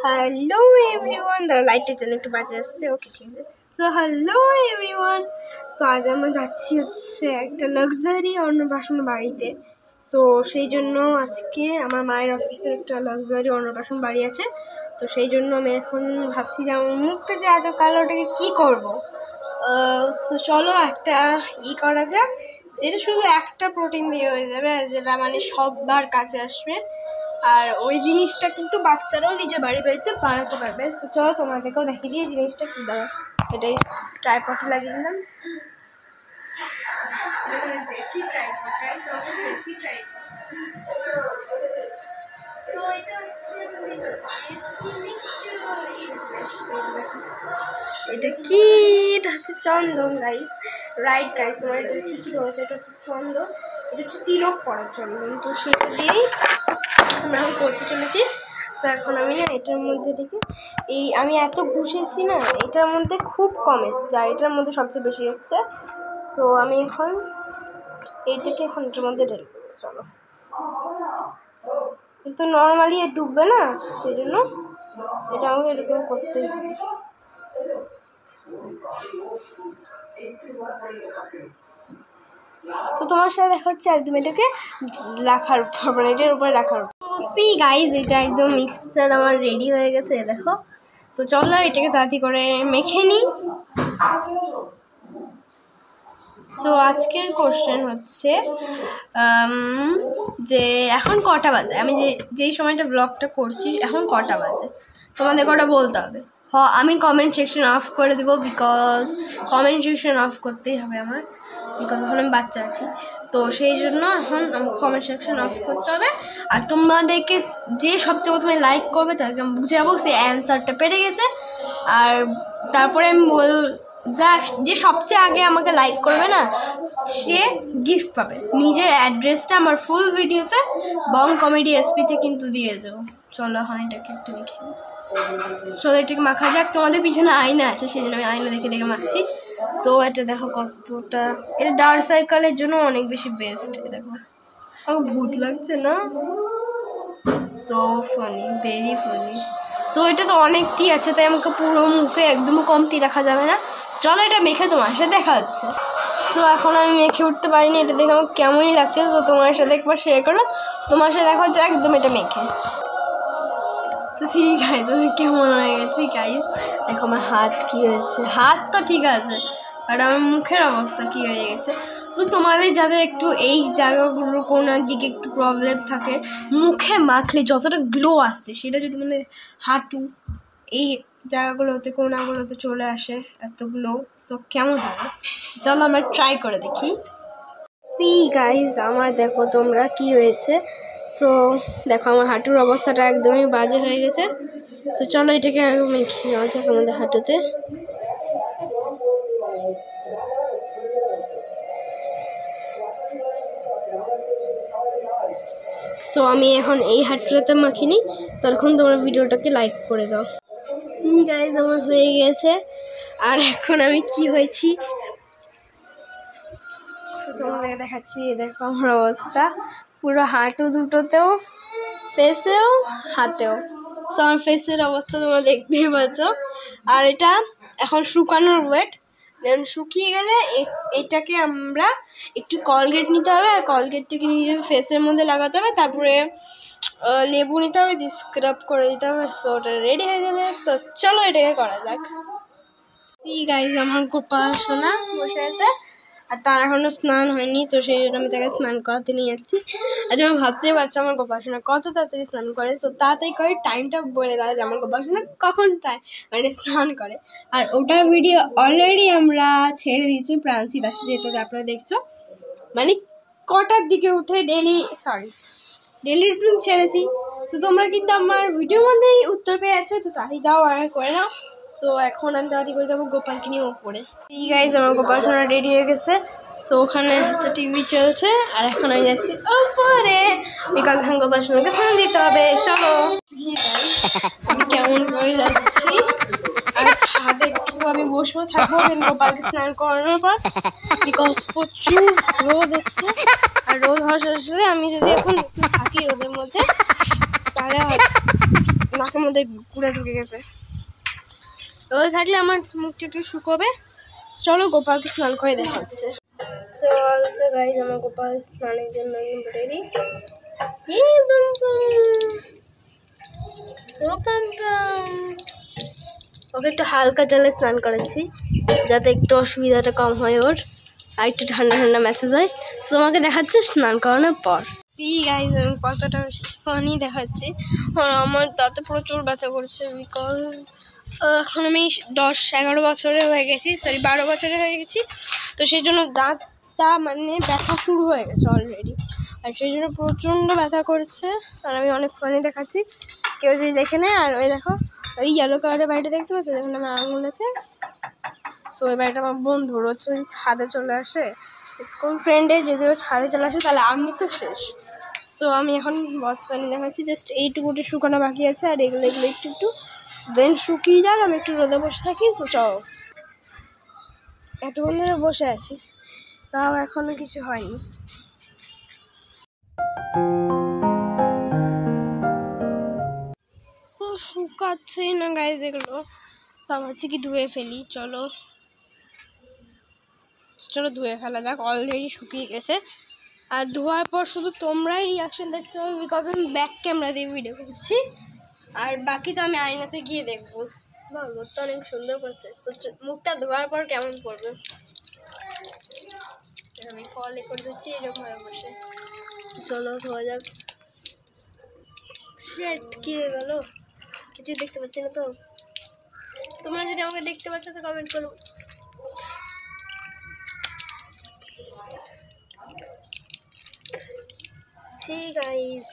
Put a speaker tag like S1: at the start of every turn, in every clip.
S1: Hello everyone, দাঁড়া লাইটের জন্য একটু বাজে আসছে। ওকে, ঠিক আছে। তো হ্যালো এভরিওয়ান, তো আজ আমরা যাচ্ছি হচ্ছে একটা লাক্সারি অন্নপ্রাশন বাড়িতে। সো সেই জন্য আজকে আমার মায়ের অফিসে একটা লাক্সারি অন্নপ্রাশন বাড়ি আছে। তো সেই জন্য আমি এখন ভাবছি যে আমার মুখটা যে এত কালো, ওটাকে কী করবো। তো চলো একটা করা যাক, যেটা শুধু একটা প্রোটিন দিয়ে হয়ে যাবে, আর যেটা মানে সবার কাছে আসবে। আর ওই জিনিসটা কিন্তু বাচ্চারাও নিজে বাড়িতে বানাতে পারবে। সো চলো তোমাদেরকেও দেখিয়ে দিয়ে জিনিসটা কী দাঁড়া। এটাই ট্রাইপডে লাগিয়ে দিলাম। এটা কি? এটা হচ্ছে চন্দন গাইস, রাইট গাইস, তোমার এটা ঠিকই বলেছে। এটা হচ্ছে চন্দন, এটা হচ্ছে তিলক পড়ার চন্দন। তো সেটা দিয়েই আমরা এখন করতে চলেছি। তো এখন আমি না এটার মধ্যে দেখি, আমি এত ঘুষেছি না, এটার মধ্যে খুব কম এসছে, আর এটার মধ্যে সবচেয়ে বেশি এসছে। সো আমি এখন এইটাকে এটার মধ্যে ঢেলে দেবো। চলো, তো নর্মালি ডুববে না, সেই জন্য এটা আমাকে এরকম করতেই হবে। তো তোমার সাথে দেখা হচ্ছে একদম এটাকে রাখার উপর, মানে এটার উপরে রাখার উপর। তো সি গাইজ, এটা একদম মিক্সচার আমার রেডি হয়ে গেছে, দেখো। তো চলো এটাকে তাড়াতাড়ি করে মেখে নিই। তো আজকের কোশ্চেন হচ্ছে যে এখন কটা বাজে, আমি যেই সময়টা ব্লগটা করছি এখন কটা বাজে তোমাদের কটা বলতে হবে। আমি কমেন্ট সেকশন অফ করে দেবো, বিকজ কমেন্ট সেকশন অফ করতেই হবে আমার, বিকজ এখন আমি বাচ্চা আছি। তো সেই জন্য এখন আমাকে কমেন্ট সেকশন অফ করতে হবে। আর তোমাদেরকে যে সবচেয়ে প্রথমে লাইক করবে তাদেরকে আমি বুঝে যাবো সে অ্যান্সারটা পেরে গেছে। আর তারপরে আমি যে সবচেয়ে আগে আমাকে লাইক করবে না, সে গিফট পাবে। নিজের অ্যাড্রেসটা আমার ফুল ভিডিওতে বং কমেডি এসপিতে কিন্তু দিয়ে যাবো। চলো এখন এটাকে একটু মেখে নিই। চলো এটাকে মাখা যাক। তোমাদের পিছনে আয়না আছে, সেই জন্য আমি আয়না দেখে দেখে মাখছি। তো এটা দেখো কতটা, এটা ডার্ক সার্কেলের জন্য অনেক বেশি বেস্ট। দেখো আমার ভূত লাগছে না? So funny, very funny. So এটা তো অনেকটি আছে, তাই আমাকে পুরো মুখে একদম কমতি রাখা যাবে না। চলো এটা মেখে তোমার সাথে দেখা যাচ্ছে। তো এখন আমি মেখে উঠতে পারিনি, এটা দেখে আমার কেমনই লাগছে। তো তোমার সাথে একবার শেয়ার করলাম, তোমার সাথে দেখা হচ্ছে একদম এটা মেখে। তো ঠিক আছে, তুমি কেমন হয়ে গেছি গাইস, দেখো আমার হাত কী হয়েছে। হাত তো ঠিক আছে, আর আমার মুখের অবস্থা কী হয়ে গেছে। সো তোমাদের যাদের একটু এই জায়গাগুলোর কোনার দিকে একটু প্রবলেম থাকে, মুখে মাখলে যতটা গ্লো আসছে, সেটা যদি মানে হাঁটু এই জায়গাগুলোতে কোনাগুলোতে চলে আসে এত গ্লো, সো কেমন হবে। চলো আমরা ট্রাই করে দেখি। সি গাইজ, আমার দেখো তোমরা কি হয়েছে। সো দেখো আমার হাঁটুর অবস্থাটা একদমই বাজে হয়ে গেছে। তো চলো এটাকে মেখে নেওয়া যাক আমাদের হাঁটুতে। তো আমি এখন এই হাঁটুটাতে মাখিনি, তখন তোমরা ভিডিওটাকে লাইক করে দাও। সি গাইজ, আমার হয়ে গেছে। আর এখন আমি কি হয়েছি তোমাদেরকে দেখাচ্ছি। দেখো আমার অবস্থা, পুরো হাঁটু দুটোতেও, ফেসেও, হাতেও। তো আমার ফেসের অবস্থা তোমরা দেখতেই পাচ্ছ। আর এটা এখন শুকানোর ওয়েট, দেন শুকিয়ে গেলে এটাকে আমরা একটু কলগেট নিতে হবে, আর কলগেটটাকে নিজের ফেসের মধ্যে লাগাতে হবে। তারপরে লেবু নিতে হবে, দিয়ে স্ক্রাব করে দিতে হবে। সো ওটা রেডি হয়ে যাবে। সো চলো এটাকে করা যাক। গাইজ, আমার গোপাল সোনা বসে আছে, আর তার এখনও স্নান হয়নি। তো সেই জন্য আমি তাকে স্নান করাতে নিয়ে যাচ্ছি। আর আমি ভাবতেই পারছি আমার গোপালসোনা কত তাড়াতাড়ি স্নান করে। সো তাড়াতাড়ি করে টাইমটা বলে দেয় যে আমার গোপালসোনা কখন মানে স্নান করে। আর ওটার ভিডিও অলরেডি আমরা ছেড়ে দিয়েছি প্রান্সি দাস, যেটাতে আপনারা দেখছো, মানে কটার দিকে উঠে ডেলি রুটিন ছেড়েছি। তো তোমরা কিন্তু আমার ভিডিওর মধ্যেই উত্তর পেয়ে যাচ্ছো। তো তাই যাও আর করে নাও। তো এখন আমি তাড়াতাড়ি করে যাবো গোপালকে নিয়ে ওপরে। এই গাইজ, আমার গোপালসোনা রেডি হয়ে গেছে। তো ওখানে হচ্ছে টিভি চলছে, আর এখন আমি যাচ্ছি ওপরে, বিকজ এখন গোপালসোনাকে স্নান দিতে হবে। চলো আমি কেমন করে যাচ্ছি, আর ছাদে একটু আমি বসেও থাকবো গোপালকে স্নান করানোর পর, বিকজ প্রচুর রোদ হচ্ছে। আর রোদ হওয়ার সাথে আমি যদি এখন একটু থাকি রোদের মধ্যে, তাহলে নাকের মধ্যে কুড়ে ঢুকে গেছে। রোদে থাকলে আমার মুখটা একটু শুকোবে। চলো গোপালকে স্নান করে দেখা হচ্ছে। সো অলসো গাইজ আমার গোপাল স্নানের জন্য রেডি। ওকে একটু হালকা জলে স্নান করাচ্ছি যাতে একটু অসুবিধাটা কম হয় ওর, আর একটু ঠান্ডা ঠান্ডা মেসেজ হয়। সো তোমাকে দেখাচ্ছে স্নান করানোর পর। গাইজ আমি কতটা ফানি দেখাচ্ছি। আমার দাঁতে প্রচুর ব্যথা করছে বিকজ এখন আমি 10-11 বছরে হয়ে গেছি, সরি 12 বছরে হয়ে গেছি। তো সেই জন্য দাঁতটা মানে ব্যথা শুরু হয়ে গেছে অলরেডি, আর সেই জন্য প্রচণ্ড ব্যথা করছে। আর আমি অনেক ফানি দেখাচ্ছি, কেউ যদি দেখে নেয়। আর ওই দেখো ওই ইয়েলো কালারের বাড়িটা দেখতে পাচ্ছ, যেখানে আমার আঙুল আছে। সো ওই বাড়িটা আমার বন্ধু, রোজ যদি ছাদে চলে আসে, স্কুল ফ্রেন্ডে যদি ও ছাদে চলে আসে তাহলে আমি তো শেষ। সো আমি এখন বস ফানি দেখাচ্ছি, জাস্ট এইটুকুটি শুকানো বাকি আছে, আর এগুলো একটু একটু দেন শুকিয়ে যাক, আমি একটু রোদে বসে থাকি। তো চলো, এতক্ষণ ধরে বসে আছি তাও এখনো কিছু হয়নি। তো শুকাচ্ছেই না গাইজ এগুলো, তো আমার হচ্ছে কি ধুয়ে ফেলি। চলো ধুয়ে ফেলা যাক, অলরেডি শুকিয়ে গেছে। আর ধোয়ার পর শুধু তোমরাই রিয়াকশন দেখতে পাবে বিকজ আমি ব্যাক ক্যামেরা দিয়ে ভিডিও করছি, আর বাকি তো আমি আয়নাতে গিয়ে দেখবো। রোদটা অনেক সুন্দর করছে। মুখটা ধোয়ার পর কেমন পড়বে আমি কলে করে দিচ্ছি এরকম ভাবে বসে। চলো ধোয়া যাক। কি হয়ে গেল, কিছু দেখতে পাচ্ছি না। তো তোমরা যদি আমাকে দেখতে পাচ্ছ তো কমেন্ট করো। গাইস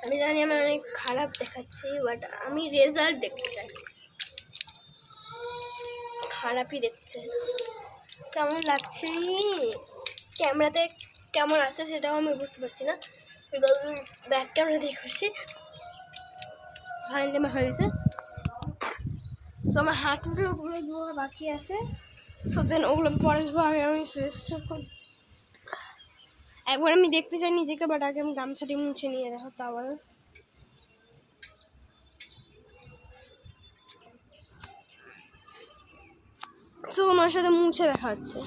S1: আমি জানি আমি অনেক খারাপ দেখাচ্ছি, বাট আমি রেজাল্ট দেখতে চাই, খারাপই দেখতে চাই। কেমন লাগছে ক্যামেরাতে, কেমন আসছে সেটাও আমি বুঝতে পারছি না বিকজ আমি ব্যাক ক্যামেরা দিয়ে করছি। ফাইনালি আমার হয়ে গেছে। তো আমার হাঁটুটা ওগুলো ধোয়া বাকি আছে, সো দেন ওগুলো পরে ধোয়া আগে আমি ফ্রেশটা করি। একবার আমি দেখতে চাই নিজেকে, বাট আগে আমি গামছাটি মুছে নিয়ে দেখো তাও। তো আমার সাথে মুছে দেখা হচ্ছে।